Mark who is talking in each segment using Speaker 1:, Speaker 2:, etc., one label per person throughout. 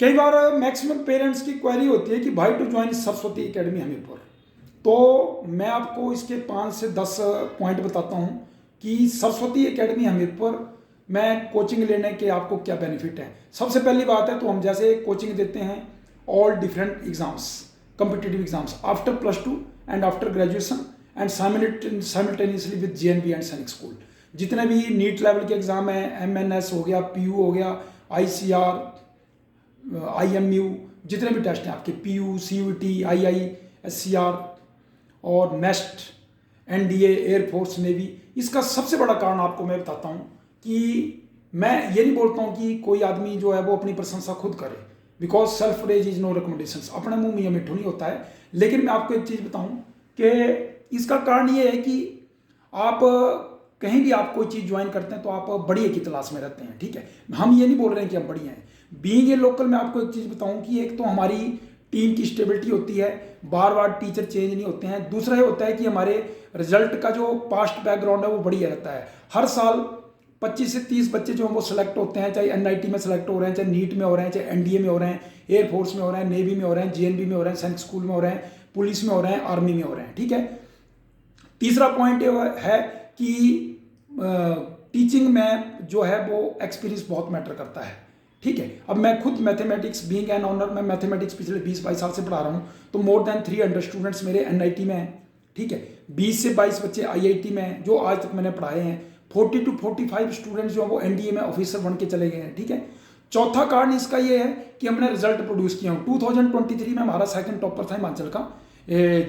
Speaker 1: कई बार maximum parents की क्वेरी होती है कि भाई to join Saraswati Academy Hamirpur. तो मैं आपको इसके 5 से 10 पॉइंट बताता हूँ कि सरस्वती एकेडमी हमीरपुर में कोचिंग लेने के आपको क्या बेनिफिट है। सबसे पहली बात है तो हम जैसे कोचिंग देते हैं all different exams, competitive exams after +2 and after graduation and simultaneously with JNV and सैनिक स्कूल। जितने भी नीट लेवल के एग्जाम हैं, MNS हो गया, PU हो गया, ICR, IMU, जितने भी टेस्ट हैं आपके PU, CUT, II, SCR और नेस्ट, NDA, एयरफोर्स, नेवी, इसका सबसे बड़ा कारण आपको मैं बताता हूँ कि मैं ये नहीं बोलता हूँ कि कोई आदमी जो है वो अपनी प्रशंसा खुद करे, because self praise is no recommendations, अपने मुंह में मिठू नहीं होता है। लेकिन मैं आपको एक चीज़ बताऊँ कि इसका कारण ये है कि आप कहीं भी आप कोई चीज़ ज्वाइन करते हैं तो आप बढ़िया की तलाश में रहते हैं, ठीक है। हम ये नहीं बोल रहे हैं कि हम बढ़िया हैं। बीइंग ए लोकल मैं आपको एक चीज़ बताऊं कि एक तो हमारी टीम की स्टेबिलिटी होती है, बार बार टीचर चेंज नहीं होते हैं। दूसरा ये होता है कि हमारे रिजल्ट का जो पास्ट बैकग्राउंड है वो बढ़िया रहता है। हर साल 25 से 30 बच्चे जो हैं वो सिलेक्ट होते हैं, चाहे NIT में सिलेक्ट हो रहे हैं, चाहे नीट में हो रहे हैं, चाहे NDA में हो रहे हैं, एयरफोर्स में हो रहे हैं, नेवी में हो रहे हैं, JNV में हो रहे हैं, सैनिक स्कूल में हो रहे हैं, पुलिस में हो रहे हैं, आर्मी में हो रहे हैं, ठीक है। तीसरा पॉइंट ये है कि टीचिंग में जो है वो एक्सपीरियंस बहुत मैटर करता है, ठीक है। अब मैं खुद मैथमेटिक्स बीइंग एन ऑनर, मैं मैथमेटिक्स पिछले 20-22 साल से पढ़ा रहा हूँ, तो मोर देन 300 स्टूडेंट्स मेरे NIT में हैं, ठीक है। 20 से 22 बच्चे IIT में हैं जो आज तक मैंने पढ़ाए हैं। 40 to 45 स्टूडेंट्स जो हैं वो NDA में ऑफिसर बन के चले गए हैं, ठीक है। चौथा कारण इसका ये है कि हमने रिजल्ट प्रोड्यूस किया हूँ। 2023 में हमारा सेकंड टॉपर था हिमाचल का,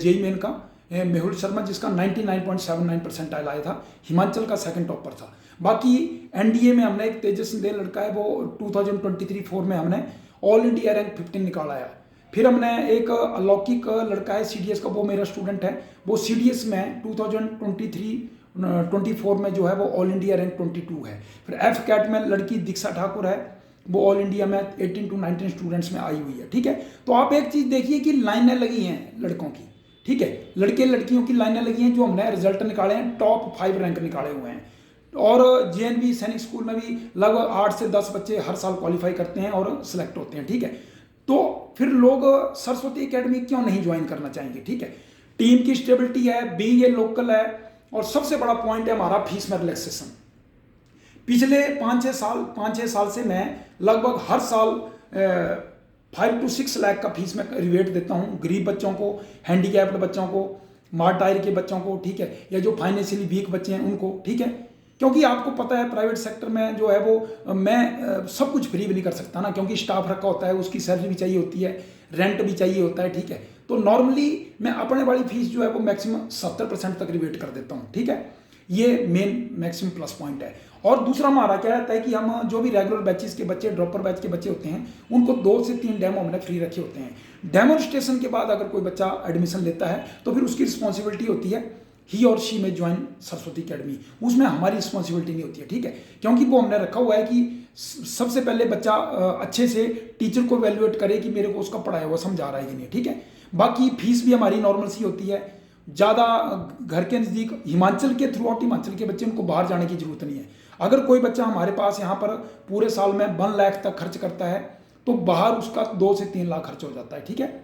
Speaker 1: JEE मेन का, मेहुल शर्मा, जिसका 99.79 परसेंटाइल आया था, हिमाचल का सेकंड टॉपर था। बाकी NDA में हमने एक तेजस देव लड़का है, वो 2023-4 में हमने ऑल इंडिया रैंक 15 निकाला है। फिर हमने एक अलौकिक लड़का है CDS का, वो मेरा स्टूडेंट है, वो CDS में 2023-24 में जो है वो ऑल इंडिया रैंक 22 है। फिर FCAT में लड़की दीक्षा ठाकुर है, वो ऑल इंडिया में 18 to 19 स्टूडेंट्स में आई हुई है, ठीक है। तो आप एक चीज़ देखिए कि लाइनें लगी हैं लड़कों की, ठीक है, लड़के लड़कियों की लाइनें लगी हैं जो हमने रिजल्ट निकाले हैं, टॉप 5 रैंक निकाले हुए हैं। और JNV सैनिक स्कूल में भी लगभग 8 से 10 बच्चे हर साल क्वालिफाई करते हैं और सिलेक्ट होते हैं, ठीक है। तो फिर लोग सरस्वती एकेडमी क्यों नहीं ज्वाइन करना चाहेंगे, ठीक है। टीम की स्टेबिलिटी है, बीइंग ए लोकल है, और सबसे बड़ा पॉइंट है हमारा फीस में रिलैक्सेशन। पिछले 5-6 साल से मैं लगभग हर साल 5 to 6 लाख का फीस में रिवेट देता हूँ गरीब बच्चों को, हैंडीकैप्ड बच्चों को, मार्टायर के बच्चों को, ठीक है, या जो फाइनेंशियली वीक बच्चे हैं उनको, ठीक है। क्योंकि आपको पता है प्राइवेट सेक्टर में जो है वो मैं सब कुछ फ्री भी नहीं कर सकता ना, क्योंकि स्टाफ रखा होता है, उसकी सैलरी भी चाहिए होती है, रेंट भी चाहिए होता है, ठीक है। तो नॉर्मली मैं अपने वाली फीस जो है वो मैक्सिमम 70% तक रिवेट कर देता हूँ, ठीक है। ये मेन मैक्सिमम प्लस पॉइंट है। और दूसरा हमारा क्या रहता है कि हम जो भी रेगुलर बैचेस के बच्चे, ड्रॉपर बैच के बच्चे होते हैं, उनको 2 से 3 डेमो हमने फ्री रखे होते हैं। डेमोन्स्ट्रेशन के बाद अगर कोई बच्चा एडमिशन लेता है तो फिर उसकी रिस्पॉन्सिबिलिटी होती है ही और शी में ज्वाइन सरस्वती एकेडमी, उसमें हमारी रिस्पॉन्सिबिलिटी नहीं होती है, ठीक है। क्योंकि वो हमने रखा हुआ है कि सबसे पहले बच्चा अच्छे से टीचर को वैल्यूएट करे कि मेरे को उसका पढ़ाया हुआ समझा रहा है कि नहीं, ठीक है। बाकी फीस भी हमारी नॉर्मल सी होती है, ज़्यादा घर के नज़दीक, हिमाचल के थ्रू आउट हिमाचल के बच्चे, उनको बाहर जाने की जरूरत नहीं है। अगर कोई बच्चा हमारे पास यहाँ पर पूरे साल में 1 लाख तक खर्च करता है तो बाहर उसका 2 से 3 लाख खर्च हो जाता है, ठीक है।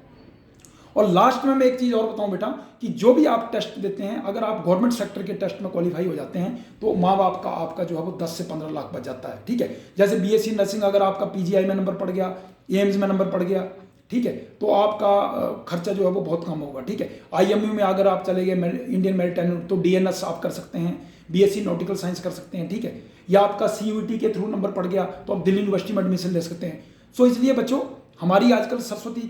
Speaker 1: और लास्ट में मैं एक चीज़ और बताऊं बेटा कि जो भी आप टेस्ट देते हैं, अगर आप गवर्नमेंट सेक्टर के टेस्ट में क्वालिफाई हो जाते हैं तो माँ बाप का आपका जो है वो 10 से 15 लाख बच जाता है, ठीक है। जैसे BSc नर्सिंग अगर आपका PGI में नंबर पड़ गया, एम्स में नंबर पड़ गया, ठीक है, तो आपका खर्चा जो है वो बहुत कम होगा, ठीक है। IMU में अगर आप चले गए, इंडियन मैरिटाइम, तो DNS आप कर सकते हैं, BSc नॉटिकल साइंस कर सकते हैं, ठीक है। या आपका CUT के थ्रू नंबर पड़ गया तो आप दिल्ली यूनिवर्सिटी में एडमिशन ले सकते हैं। सो इसलिए बच्चों, हमारी आजकल सरस्वती